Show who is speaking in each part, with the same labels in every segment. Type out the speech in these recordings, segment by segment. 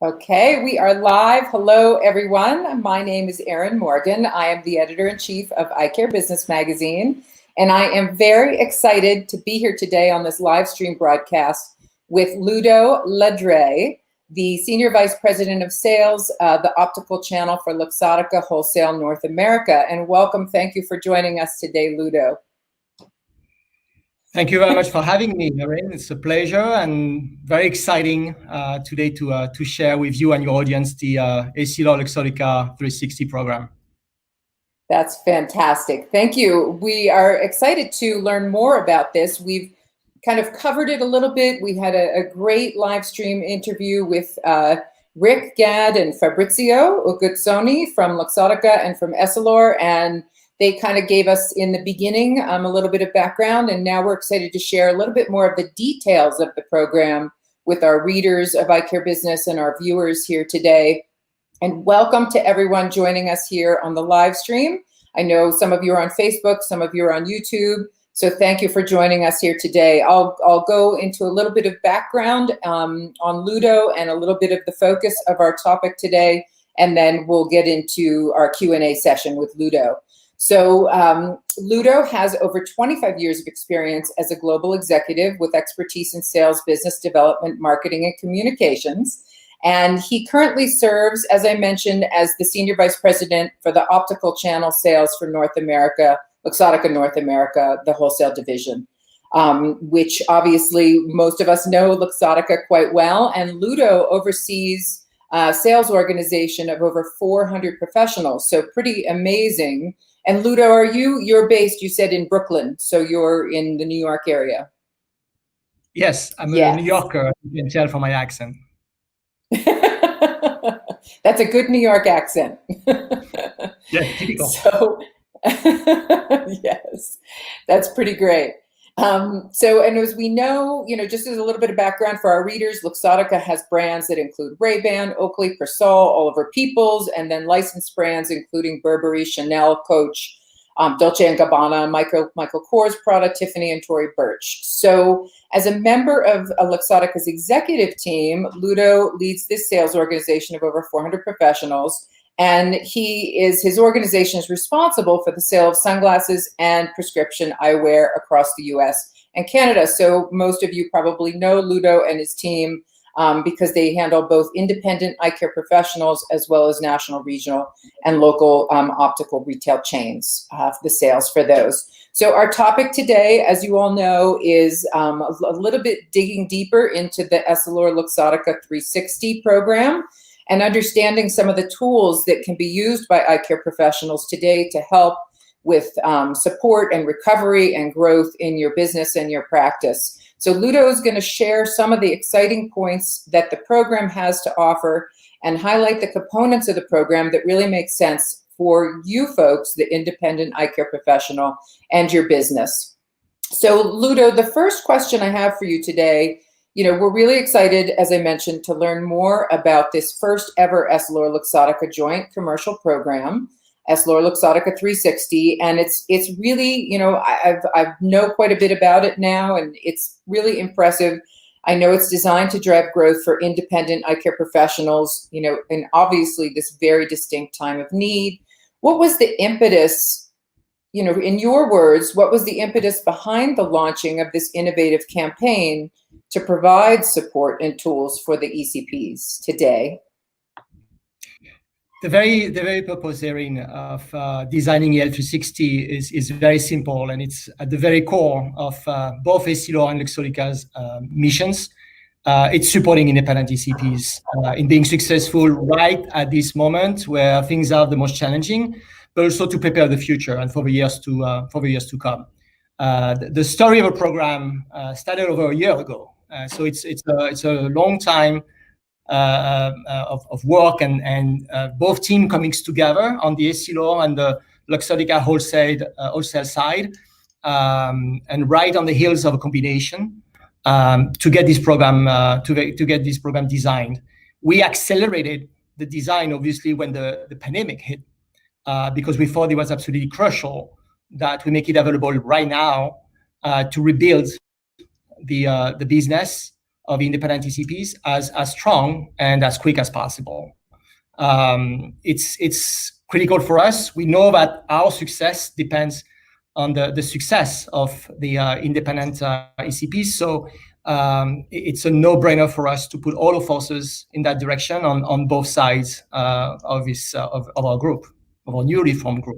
Speaker 1: Okay, we are live. Hello, everyone. My name is Erin Morgan. I am the editor-in-chief of Eye Care Business Magazine, and I am very excited to be here today on this live stream broadcast with Ludo Ladreyt, the Senior Vice President of Sales, the Optical Channel for Luxottica Wholesale North America. And welcome, thank you for joining us today, Ludo.
Speaker 2: Thank you very much for having me, Erin. It's a pleasure and very exciting today to share with you and your audience the EssilorLuxottica 360 program.
Speaker 1: That's fantastic. Thank you. We are excited to learn more about this. We've kind of covered it a little bit. We had a great live stream interview with Rick, Gad, and Fabrizio Uguzzoni from Luxottica and from Essilor, and they kind of gave us in the beginning a little bit of background, and now we're excited to share a little bit more of the details of the program with our readers of Eye Care Business and our viewers here today. And welcome to everyone joining us here on the live stream. I know some of you are on Facebook, some of you are on YouTube, so thank you for joining us here today. I'll go into a little bit of background on Ludo and a little bit of the focus of our topic today, and then we'll get into our Q&A session with Ludo. So Ludo has over 25 years of experience as a global executive with expertise in sales, business development, marketing, and communications. And he currently serves, as I mentioned, as the Senior Vice President for the Optical Channel Sales for North America, Luxottica North America, the wholesale division, which obviously most of us know Luxottica quite well. And Ludo oversees a sales organization of over 400 professionals, so pretty amazing. And Ludo, you're based, you said, in Brooklyn, so you're in the New York area.
Speaker 2: Yes, I'm a New Yorker, you can tell from my accent.
Speaker 1: That's a good New York accent.
Speaker 2: Yeah, typical.
Speaker 1: So, yes, that's pretty great. So, and as we know, just as a little bit of background for our readers, Luxottica has brands that include Ray-Ban, Oakley, Persol, Oliver Peoples, and then licensed brands including Burberry, Chanel, Coach, Dolce & Gabbana, Michael Kors, Prada, Tiffany, and Tory Burch. So as a member of Luxottica's executive team, Ludo leads this sales organization of over 400 professionals, and his organization is responsible for the sale of sunglasses and prescription eyewear across the US and Canada. So most of you probably know Ludo and his team because they handle both independent eye care professionals as well as national, regional, and local optical retail chains, the sales for those. So our topic today, as you all know, is a little bit digging deeper into the EssilorLuxottica 360 program and understanding some of the tools that can be used by eye care professionals today to help with support and recovery and growth in your business and your practice. So Ludo is going to share some of the exciting points that the program has to offer and highlight the components of the program that really make sense for you folks, the independent eye care professional, and your business. So Ludo, the first question I have for you today, we're really excited, as I mentioned, to learn more about this first ever Essilor-Luxottica joint commercial program, EssilorLuxottica 360, and it's really, I know quite a bit about it now, and it's really impressive. I know it's designed to drive growth for independent eye care professionals, and obviously this very distinct time of need. What was the impetus, in your words, what was the impetus behind the launching of this innovative campaign to provide support and tools for the ECPs today?
Speaker 2: The very purpose, Erin, of designing EL360 is very simple, and it's at the very core of both Essilor and Luxottica's missions. It's supporting independent ECPs in being successful right at this moment where things are the most challenging, but also to prepare the future and for the years to come. The story of a program started over a year ago, so it's a long time of work and both teams coming together on the Essilor and the Luxottica wholesale side, and right on the heels of a combination to get this program designed. We accelerated the design obviously when the pandemic hit, because we thought it was absolutely crucial that we make it available right now to rebuild the business of independent ECPs as strong and as quick as possible. It's critical for us. We know that our success depends on the success of the independent ECPs. So it's a no-brainer for us to put all our forces in that direction on both sides of our group, of our newly formed group.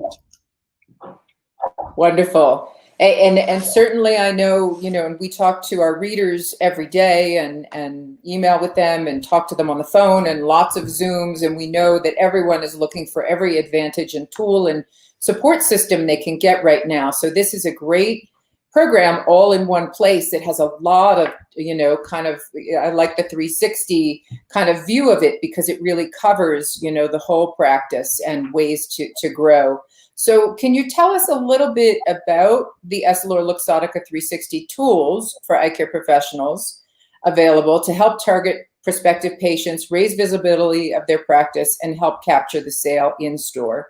Speaker 1: Wonderful. And certainly I know, and we talk to our readers every day and email with them and talk to them on the phone and lots of Zooms. And we know that everyone is looking for every advantage and tool and support system they can get right now. So this is a great program all in one place. It has a lot of, I like the 360 kind of view of it because it really covers, the whole practice and ways to grow. So can you tell us a little bit about the EssilorLuxottica 360 tools for eye care professionals available to help target prospective patients, raise visibility of their practice, and help capture the sale in store?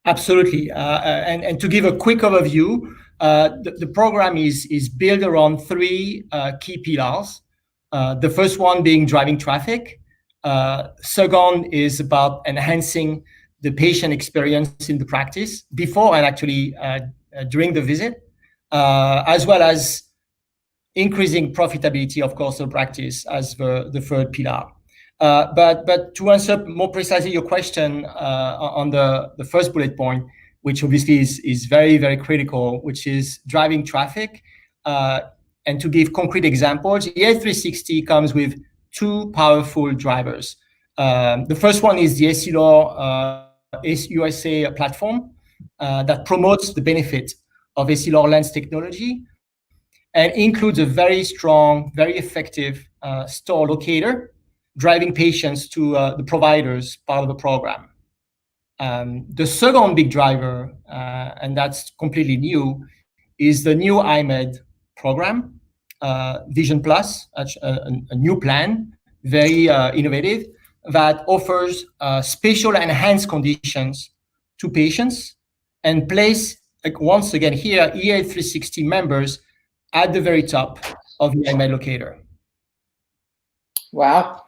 Speaker 2: Absolutely. And to give a quick overview, the program is built around three key pillars. The first one being driving traffic. Second is about enhancing the patient experience in the practice before and actually during the visit, as well as increasing profitability, of course, of practice as the third pillar. But to answer more precisely your question on the first bullet point, which obviously is very, very critical, which is driving traffic. And to give concrete examples, EL360 comes with two powerful drivers. The first one is the Essilor USA platform that promotes the benefit of Essilor lens technology and includes a very strong, very effective store locator, driving patients to the providers part of the program. The second big driver, and that's completely new, is the new EyeMed program, Vision Plus, a new plan, very innovative, that offers special enhanced conditions to patients and place, once again here, EL360 members at the very top of the EyeMed locator.
Speaker 1: Wow.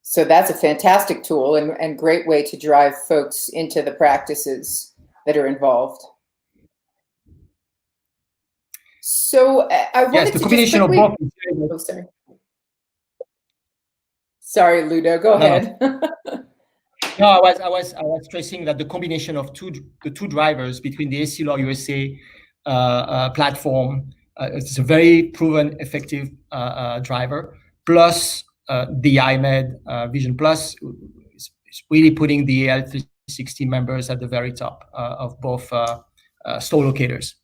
Speaker 1: So that's a fantastic tool and great way to drive folks into the practices that are involved. So I wanted to
Speaker 2: combination
Speaker 1: just quickly,
Speaker 2: of both.
Speaker 1: Oh, sorry. Sorry, Ludo, go ahead.
Speaker 2: No, I was stressing that the combination of the two drivers between the Essilor USA platform, it's a very proven effective driver, plus the EyeMed Vision Plus is really putting the EL360 members at the very top of both store locators.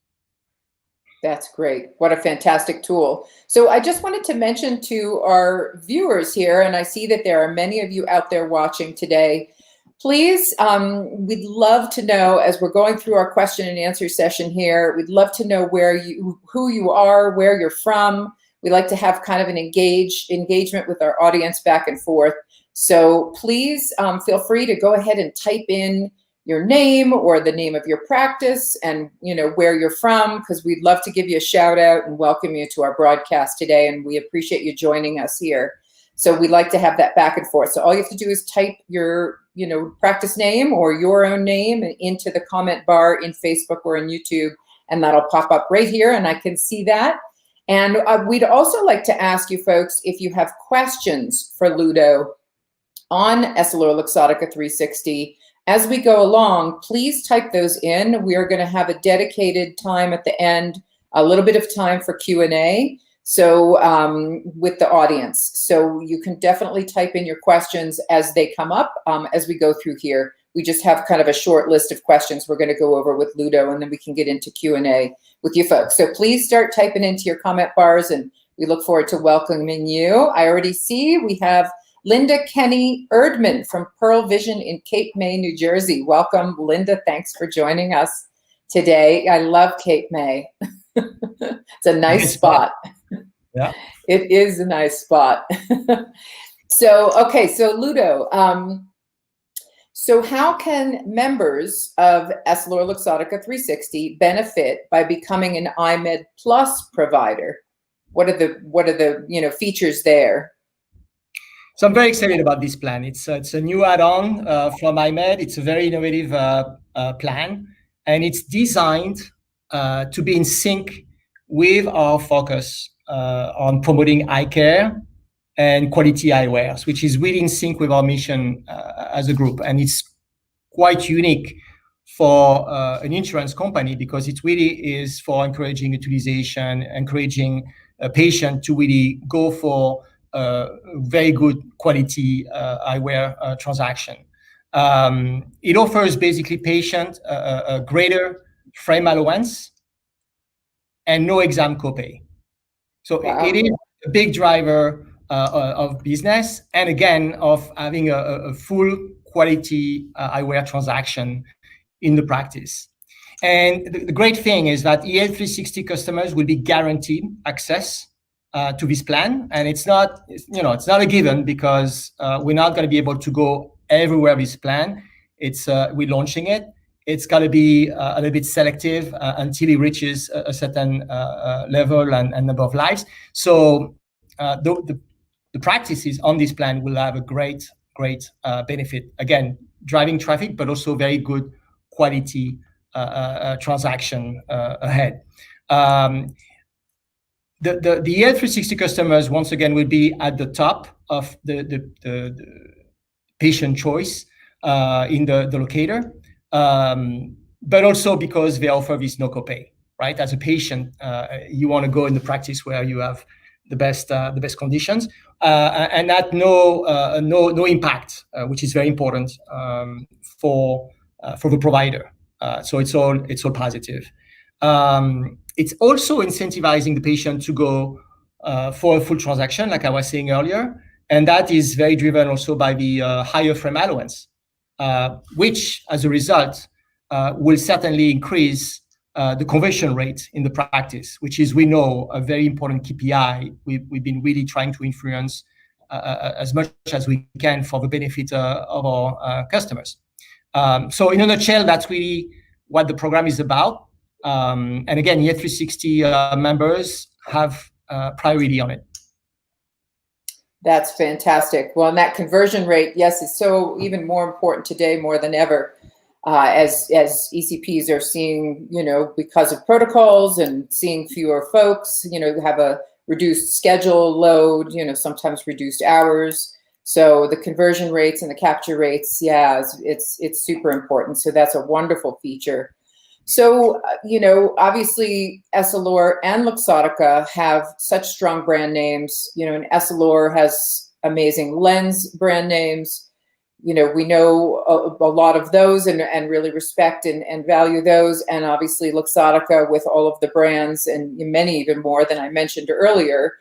Speaker 1: That's great. What a fantastic tool. So I just wanted to mention to our viewers here, and I see that there are many of you out there watching today, please, we'd love to know, as we're going through our question and answer session here, we'd love to know who you are, where you're from. We like to have kind of an engagement with our audience back and forth. So please feel free to go ahead and type in your name or the name of your practice and where you're from, because we'd love to give you a shout out and welcome you to our broadcast today. And we appreciate you joining us here. So we'd like to have that back and forth. So all you have to do is type your practice name or your own name into the comment bar in Facebook or in YouTube, and that'll pop up right here and I can see that. And we'd also like to ask you folks, if you have questions for Ludo on EssilorLuxottica 360, as we go along, please type those in. We are going to have a dedicated time at the end, a little bit of time for Q&A. So with the audience. So you can definitely type in your questions as they come up as we go through here. We just have kind of a short list of questions we're going to go over with Ludo, and then we can get into Q&A with you folks. So please start typing into your comment bars, and we look forward to welcoming you. I already see we have Linda Kenny Erdman from Pearl Vision in Cape May, New Jersey. Welcome, Linda. Thanks for joining us today. I love Cape May. It's a nice spot.
Speaker 2: Yeah,
Speaker 1: it is a nice spot. So, okay, so Ludo, so how can members of EssilorLuxottica 360 benefit by becoming an EyeMed Plus provider? What are the features there?
Speaker 2: So I'm very excited about this plan. It's a new add-on from EyeMed. It's a very innovative plan, and it's designed to be in sync with our focus on promoting eye care and quality eyewear, which is really in sync with our mission as a group. And it's quite unique for an insurance company because it really is for encouraging utilization, encouraging a patient to really go for very good quality eyewear transaction. It offers basically patient a greater frame allowance and no exam copay. So
Speaker 1: Wow.
Speaker 2: it is a big driver of business, and again, of having a full quality eyewear transaction in the practice. And the great thing is that EL360 customers will be guaranteed access to this plan, and it's not a given because we're not going to be able to go everywhere with this plan. We're launching it. It's got to be a little bit selective until it reaches a certain level and number of lives. So the practices on this plan will have a great benefit. Again, driving traffic, but also very good quality transaction ahead. The EL360 customers, once again, will be at the top of the patient choice in the locator, but also because they offer this no copay, right? As a patient, you want to go in the practice where you have the best conditions, and at no impact, which is very important for the provider. So it's all positive. It's also incentivizing the patient to go for a full transaction, like I was saying earlier, and that is very driven also by the higher frame allowance, which, as a result, will certainly increase the conversion rate in the practice, which is, we know, a very important KPI. We've been really trying to influence as much as we can for the benefit of our customers. So in a nutshell, that's really what the program is about. And again, EL360 members have priority on it.
Speaker 1: That's fantastic. Well, and that conversion rate, yes, is so even more important today more than ever, as ECPs are seeing, because of protocols and seeing fewer folks, have a reduced schedule load, sometimes reduced hours. So the conversion rates and the capture rates, yeah, it's super important. So that's a wonderful feature. So, obviously Essilor and Luxottica have such strong brand names, and Essilor has amazing lens brand names. We know a lot of those and really respect and value those. And obviously Luxottica with all of the brands and many even more than I mentioned earlier.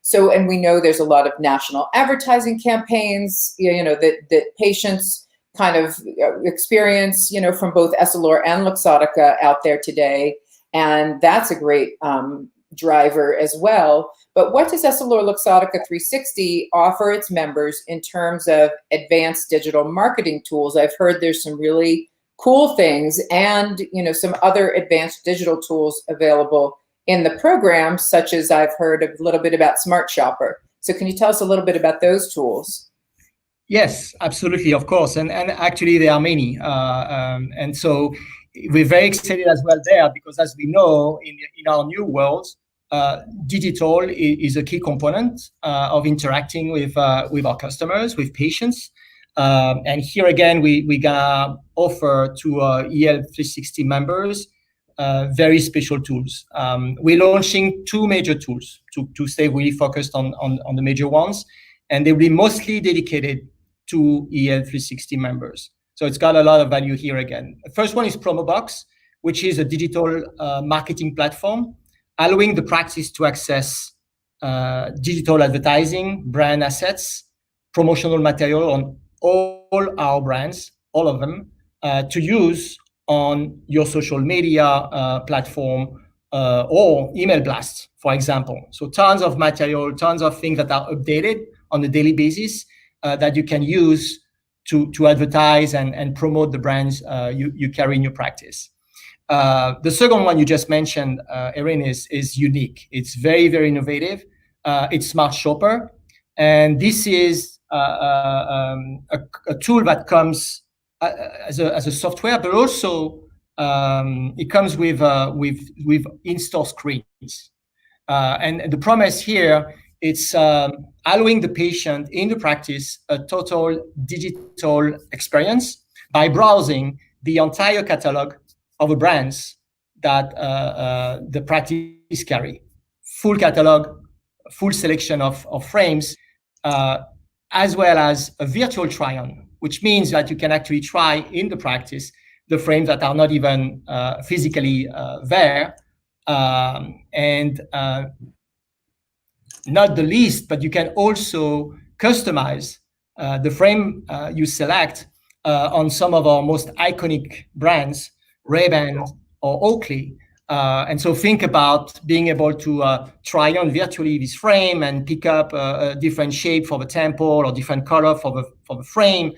Speaker 1: So, and we know there's a lot of national advertising campaigns, that patients kind of experience, from both Essilor and Luxottica out there today. And that's a great driver as well. But what does EssilorLuxottica 360 offer its members in terms of advanced digital marketing tools? I've heard there's some really cool things and, some other advanced digital tools available in the program, such as I've heard a little bit about Smart Shopper. So can you tell us a little bit about those tools?
Speaker 2: Yes, absolutely, of course, and actually there are many, and so we're very excited as well there because, as we know, in our new world, digital is a key component of interacting with our customers, with patients, and here again we gonna offer to EL360 members very special tools. We're launching two major tools to stay really focused on the major ones, and they'll be mostly dedicated to EL360 members. So it's got a lot of value here again. The first one is Promobox, which is a digital marketing platform, allowing the practice to access digital advertising, brand assets, promotional material on all our brands, all of them, to use on your social media platform or email blasts, for example. So tons of material, tons of things that are updated on a daily basis that you can use to advertise and promote the brands you carry in your practice. The second one you just mentioned, Erin, is unique. It's very, very innovative. It's Smart Shopper, and this is a tool that comes as a software, but also it comes with in-store screens. And the promise here, it's allowing the patient in the practice a total digital experience by browsing the entire catalog of the brands that the practice carry. Full catalog, full selection of frames, as well as a virtual try-on, which means that you can actually try in the practice the frames that are not even physically there. And not the least, but you can also customize the frame you select on some of our most iconic brands, Ray-Ban or Oakley. And so think about being able to try on virtually this frame and pick up a different shape for the temple or different color for the frame,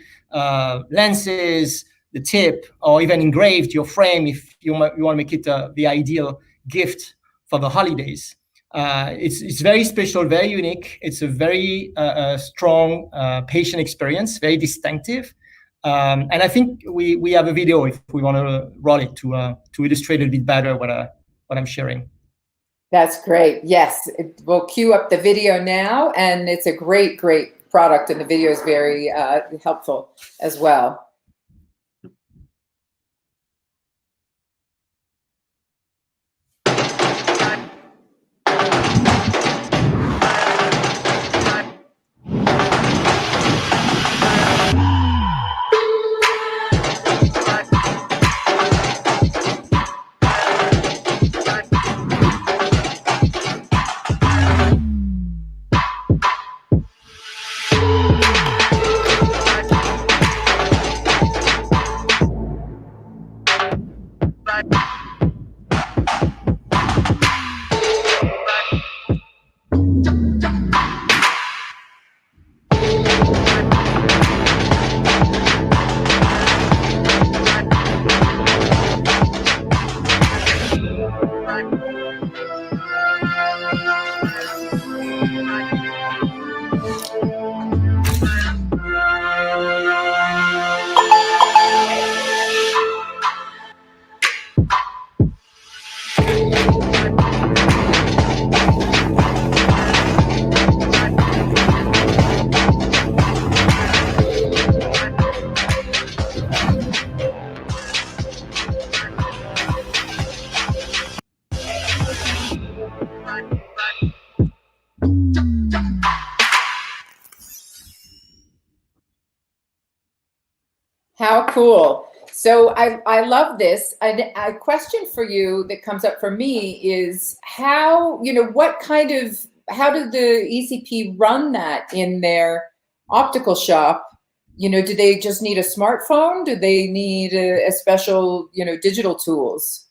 Speaker 2: lenses, the tip, or even engraved your frame if you want to make it the ideal gift for the holidays. It's very special, very unique. It's a very strong patient experience, very distinctive. And I think we have a video if we want to roll it to illustrate a bit better what I'm sharing.
Speaker 1: That's great. Yes, we'll cue up the video now, and it's a great, great product, and the video is very helpful as well. How cool. So I love this. A question for you that comes up for me is how, how did the ECP run that in their optical shop? Do they just need a smartphone? Do they need a special, digital tools?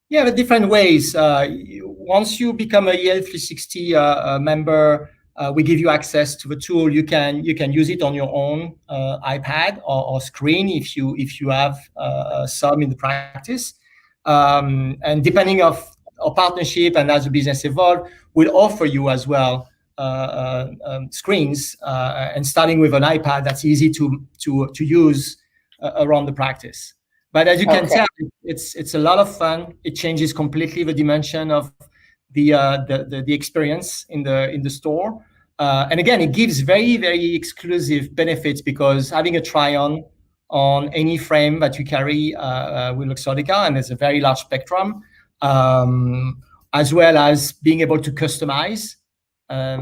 Speaker 2: Yeah, the different ways. Once you become a EL360 member, we give you access to the tool. You can use it on your own iPad or screen if you have some in the practice. And depending of our partnership and as the business evolve, we'll offer you as well screens and starting with an iPad that's easy to use around the practice. But as you can tell, it's a lot of fun. It changes completely the dimension of the experience in the store. And again, it gives very, very exclusive benefits because having a try-on any frame that you carry with Luxottica, and there's a very large spectrum, as well as being able to customize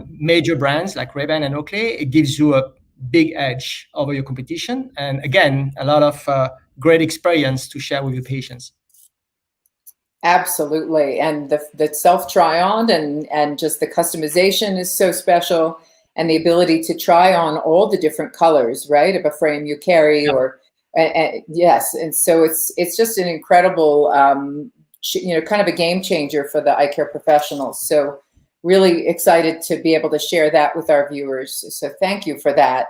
Speaker 2: major brands like Ray-Ban and Oakley, it gives you a big edge over your competition. And again, a lot of great experience to share with your patients.
Speaker 1: Absolutely. And the self-try-on and just the customization is so special, and the ability to try on all the different colors, right, of a frame you carry. Yes. And so it's just an incredible, kind of a game changer for the eye care professionals. So really excited to be able to share that with our viewers. So thank you for that.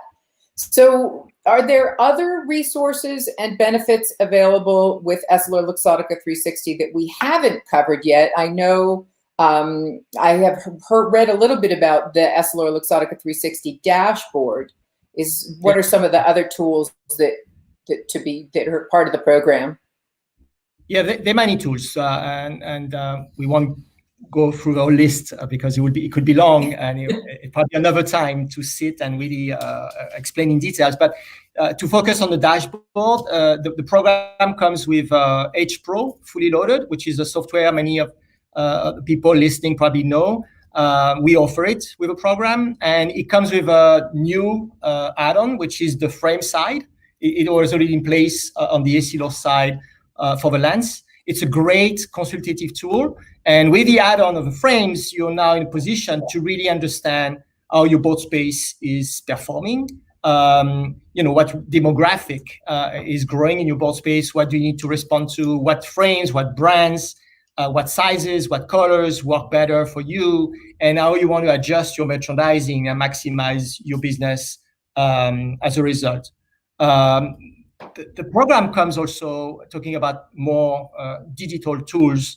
Speaker 1: So are there other resources and benefits available with EssilorLuxottica 360 that we haven't covered yet? I know I have read a little bit about the EssilorLuxottica 360 dashboard. What are some of the other tools that are part of the program?
Speaker 2: Yeah, there are many tools, and we won't go through the whole list because it could be long, and it probably another time to sit and really explain in details. But to focus on the dashboard, the program comes with H Pro fully loaded, which is a software many of people listening probably know. We offer it with a program, and it comes with a new add-on, which is the frame side. It was already in place on the Essilor side for the lens. It's a great consultative tool. And with the add-on of the frames, you're now in a position to really understand how your boat space is performing. What demographic is growing in your boat space, what do you need to respond to, what frames, what brands, what sizes, what colors work better for you, and how you want to adjust your merchandising and maximize your business as a result. The program comes also talking about more digital tools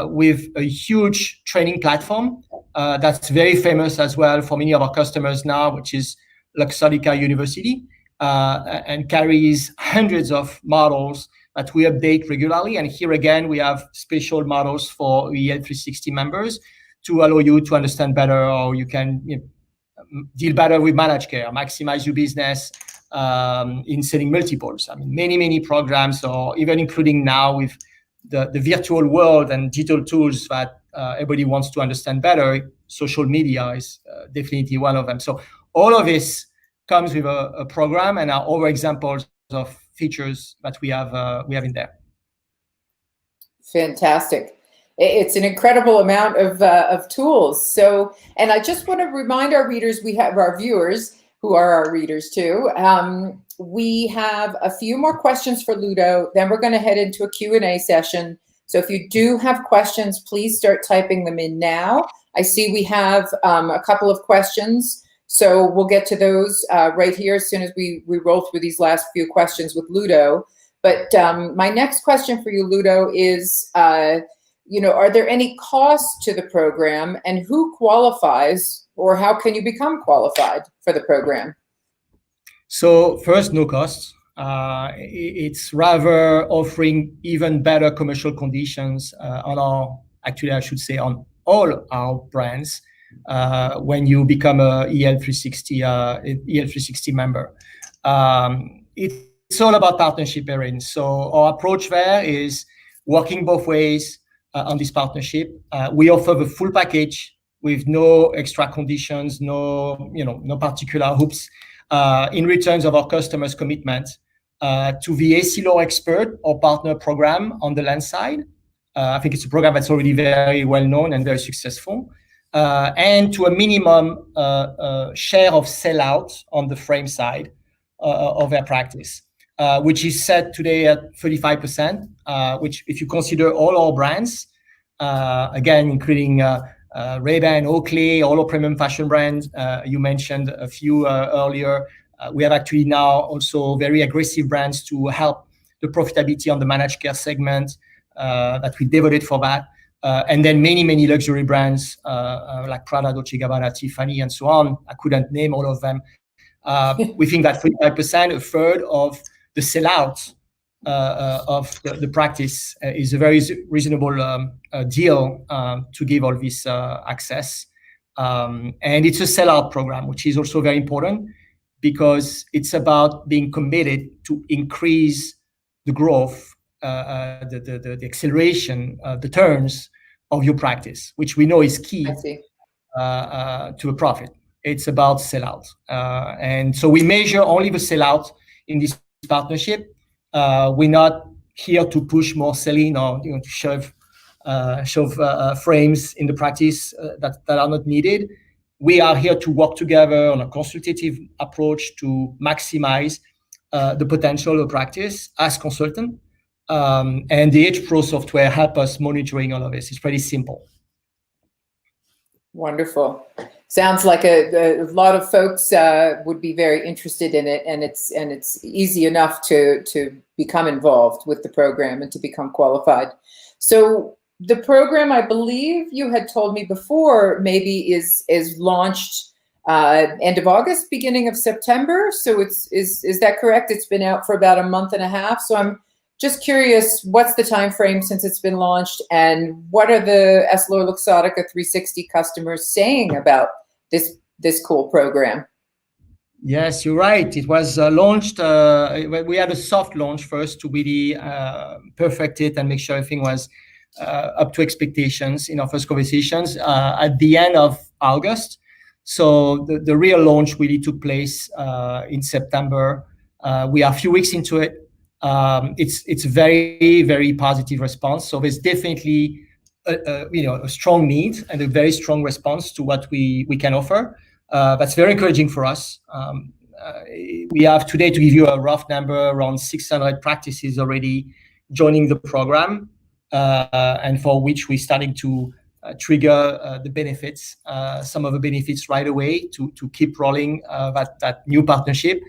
Speaker 2: with a huge training platform that's very famous as well for many of our customers now, which is Luxottica University, and carries hundreds of models that we update regularly. And here again, we have special models for EL360 members to allow you to understand better how you can deal better with managed care, maximize your business in selling multiples. I mean, many programs, or even including now with the virtual world and digital tools that everybody wants to understand better. Social media is definitely one of them. So all of this comes with a program, and are other examples of features that we have in there.
Speaker 1: Fantastic. It's an incredible amount of tools. So, and I just want to remind our readers, we have our viewers who are our readers too. We have a few more questions for Ludo, then we're going to head into a Q&A session. So if you do have questions, please start typing them in now. I see we have a couple of questions, so we'll get to those right here as soon as we roll through these last few questions with Ludo. But my next question for you, Ludo, is, are there any costs to the program, and who qualifies, or how can you become qualified for the program?
Speaker 2: So first, no costs. It's rather offering even better commercial conditions on on all our brands when you become a EL360 member. It's all about partnership, Erin. So our approach there is working both ways on this partnership. We offer the full package with no extra conditions, no particular hoops, in returns of our customers' commitment to the Essilor Expert or Partner program on the lens side. I think it's a program that's already very well known and very successful. And to a minimum share of sellout on the frame side of their practice, which is set today at 35%, which if you consider all our brands, again, including Ray-Ban, Oakley, all our premium fashion brands, you mentioned a few earlier. We have actually now also very aggressive brands to help the profitability on the managed care segment that we devoted for that. And then many luxury brands like Prada, Dolce & Gabbana, Tiffany, and so on. I couldn't name all of them. We think that 35%, a third of the sellout of the practice is a very reasonable deal to give all this access. And it's a sellout program, which is also very important because it's about being committed to increase the growth, the acceleration, the turns of your practice, which we know is key to a profit. It's about sellout. And so we measure only the sellout in this partnership. We're not here to push more selling or to shove frames in the practice that are not needed. We are here to work together on a consultative approach to maximize the potential of practice as consultant. And the H Pro software help us monitoring all of this. It's pretty simple.
Speaker 1: Wonderful. Sounds like a lot of folks would be very interested in it, and it's easy enough to become involved with the program and to become qualified. So the program, I believe you had told me before, maybe is launched end of August, beginning of September. So is that correct? It's been out for about a month and a half. So I'm just curious, what's the time frame since it's been launched, and what are the EssilorLuxottica 360 customers saying about this cool program?
Speaker 2: Yes, you're right. It was launched. We had a soft launch first to really perfect it and make sure everything was up to expectations in our first conversations at the end of August. So the real launch really took place in September. We are a few weeks into it. It's very, very positive response. So there's definitely a strong need and a very strong response to what we can offer. That's very encouraging for us. We have today, to give you a rough number, around 600 practices already joining the program, and for which we're starting to trigger the benefits, some of the benefits right away to keep rolling that new partnership.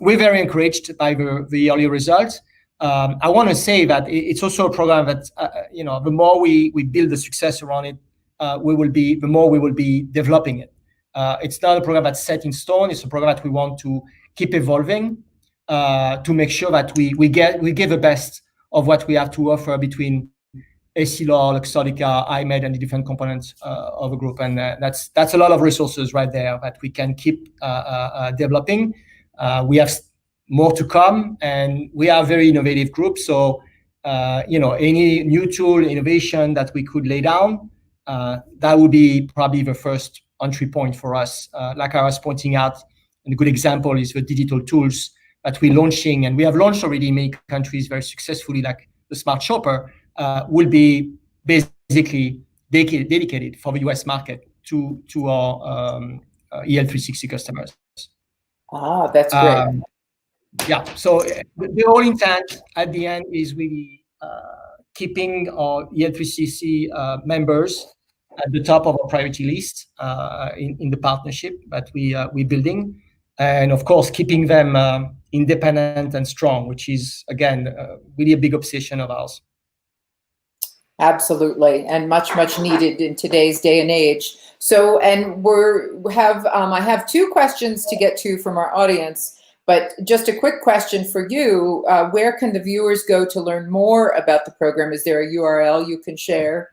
Speaker 2: We're very encouraged by the early results. I want to say that it's also a program that, the more we build the success around it, the more we will be developing it. It's not a program that's set in stone. It's a program that we want to keep evolving to make sure that we give the best of what we have to offer between Essilor, Luxottica, EyeMed, and the different components of a group. And that's a lot of resources right there that we can keep developing. We have more to come, and we are a very innovative group. So, any new tool, innovation that we could lay down, that would be probably the first entry point for us. Like I was pointing out, and a good example is the digital tools that we're launching, and we have launched already in many countries very successfully, like the Smart Shopper, will be basically dedicated for the US market to our EL360 customers.
Speaker 1: Ah, that's great.
Speaker 2: Yeah, so the whole intent at the end is really keeping our EL360 members at the top of our priority list in the partnership that we're building, and of course keeping them independent and strong, which is again really a big obsession of ours.
Speaker 1: Absolutely, and much needed in today's day and age. So, and I have two questions to get to from our audience, but just a quick question for you: where can the viewers go to learn more about the program? Is there a URL you can share?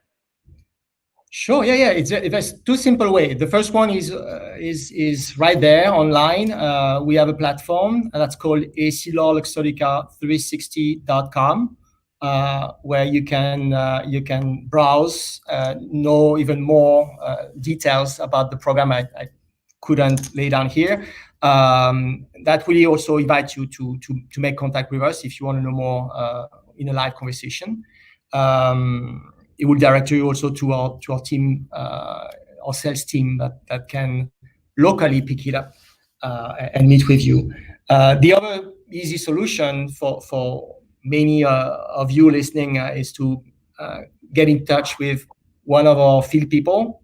Speaker 2: Sure. Yeah. It's two simple ways. The first one is right there online. We have a platform that's called EssilorLuxottica360.com, where you can browse, know even more details about the program. I couldn't lay down here. That will also invite you to make contact with us if you want to know more in a live conversation. It will direct you also to our team, our sales team that can locally pick it up and meet with you. The other easy solution for many of you listening is to get in touch with one of our field people.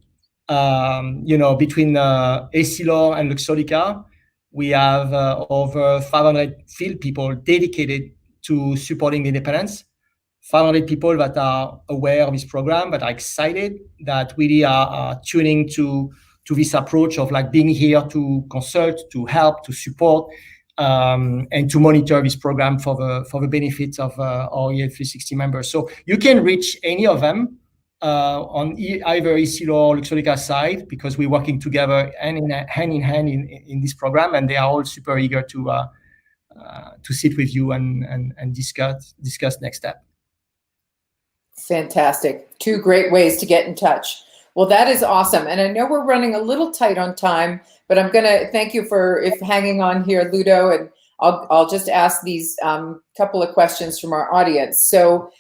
Speaker 2: Between Essilor and Luxottica, we have over 500 field people dedicated to supporting the independents. 500 people that are aware of this program, that are excited, that really are tuning to this approach of like being here to consult, to help, to support, and to monitor this program for the benefits of our EL360 members. So you can reach any of them on either Essilor or Luxottica side, because we're working together hand in hand in this program, and they are all super eager to sit with you and discuss next step.
Speaker 1: Fantastic. Two great ways to get in touch. Well, that is awesome. And I know we're running a little tight on time, but I'm going to thank you for hanging on here, Ludo, and I'll just ask these couple of questions from our audience. So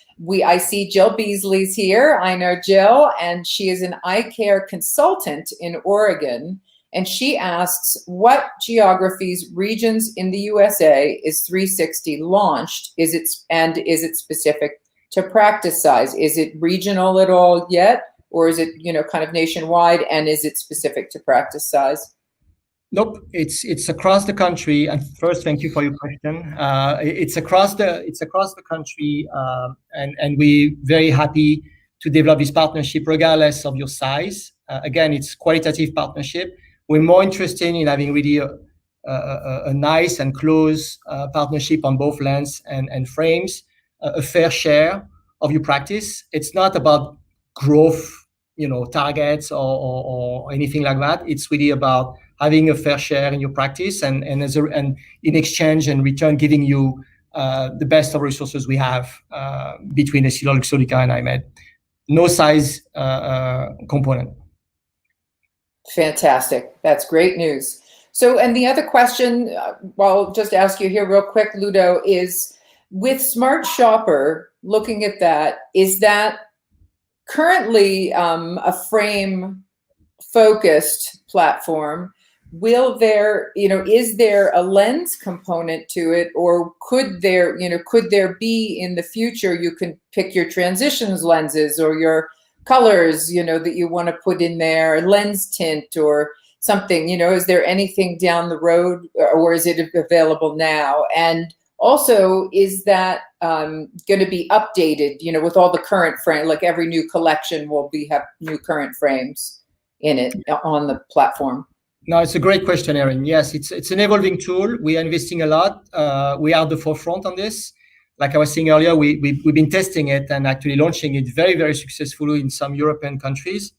Speaker 1: I see Jill Beasley's here. I know Jill, and she is an eye care consultant in Oregon. And she asks, what geographies, regions in the USA is 360 launched? Is it specific to practice size? Is it regional at all yet? or is it, you know, kind of nationwide, and is it specific to practice size?
Speaker 2: Nope, it's across the country. And first, thank you for your question. It's across the country, and we're very happy to develop this partnership regardless of your size. Again, it's qualitative partnership. We're more interested in having really a nice and close partnership on both lens and frames, a fair share of your practice. It's not about growth, you know, targets or anything like that. It's really about having a fair share in your practice, and in exchange and return, giving you the best of resources we have between EssilorLuxottica and EyeMed. No size component.
Speaker 1: Fantastic. That's great news. So, and the other question, I'll just ask you here real quick, Ludo, is with Smart Shopper, looking at that, is that currently a frame focused platform? Will there, you know, is there a lens component to it, or could there, you know, could there be in the future, you can pick your transitions lenses or your colors, you know, that you want to put in there, lens tint or something, you know, is there anything down the road, or is it available now? And also, is that going to be updated, you know, with all the current frame, like every new collection will have new current frames in it on the platform?
Speaker 2: No, it's a great question, Erin. Yes, it's an evolving tool. We are investing a lot. We are at the forefront on this. Like I was saying earlier, we've been testing it and actually launching it very, very successfully in some European countries.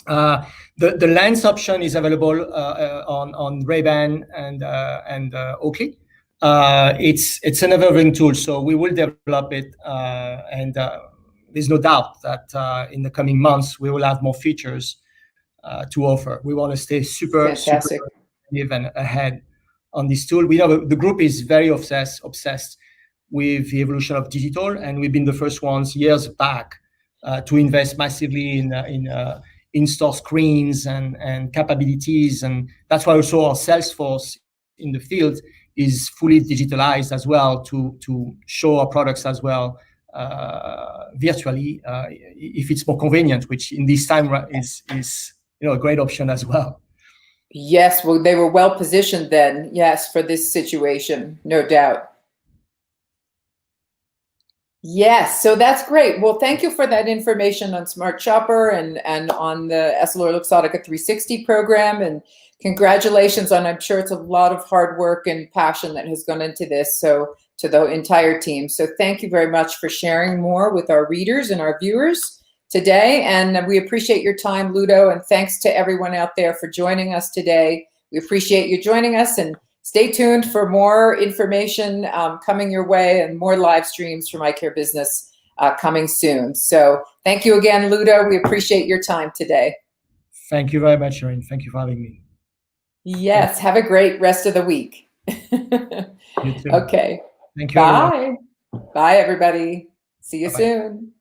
Speaker 2: The lens option is available on Ray-Ban and Oakley. It's an evolving tool, so we will develop it, and there's no doubt that in the coming months we will have more features to offer. We want to stay super and ahead on this tool. We know the group is very obsessed with the evolution of digital, and we've been the first ones years back to invest massively in in-store screens and capabilities, and that's why also our sales force in the field is fully digitalized as well to show our products as well virtually if it's more convenient, which in this time is you know, a great option as well.
Speaker 1: Yes, well, they were well positioned then, yes, for this situation, no doubt. Yes, so that's great. Well, thank you for that information on Smart Shopper and on the EssilorLuxottica 360 program, and congratulations on, I'm sure it's a lot of hard work and passion that has gone into this, so to the entire team. So thank you very much for sharing more with our readers and our viewers today, and we appreciate your time, Ludo, and thanks to everyone out there for joining us today. We appreciate you joining us, and stay tuned for more information coming your way and more live streams from Eye Care Business coming soon. So thank you again, Ludo. We appreciate your time today.
Speaker 2: Thank you very much, Sharon. Thank you for having me.
Speaker 1: Yes, have a great rest of the week.
Speaker 2: You too.
Speaker 1: Okay.
Speaker 2: Thank you.
Speaker 1: Bye. Everyone. Bye, everybody. See you
Speaker 2: Bye-bye.
Speaker 1: soon.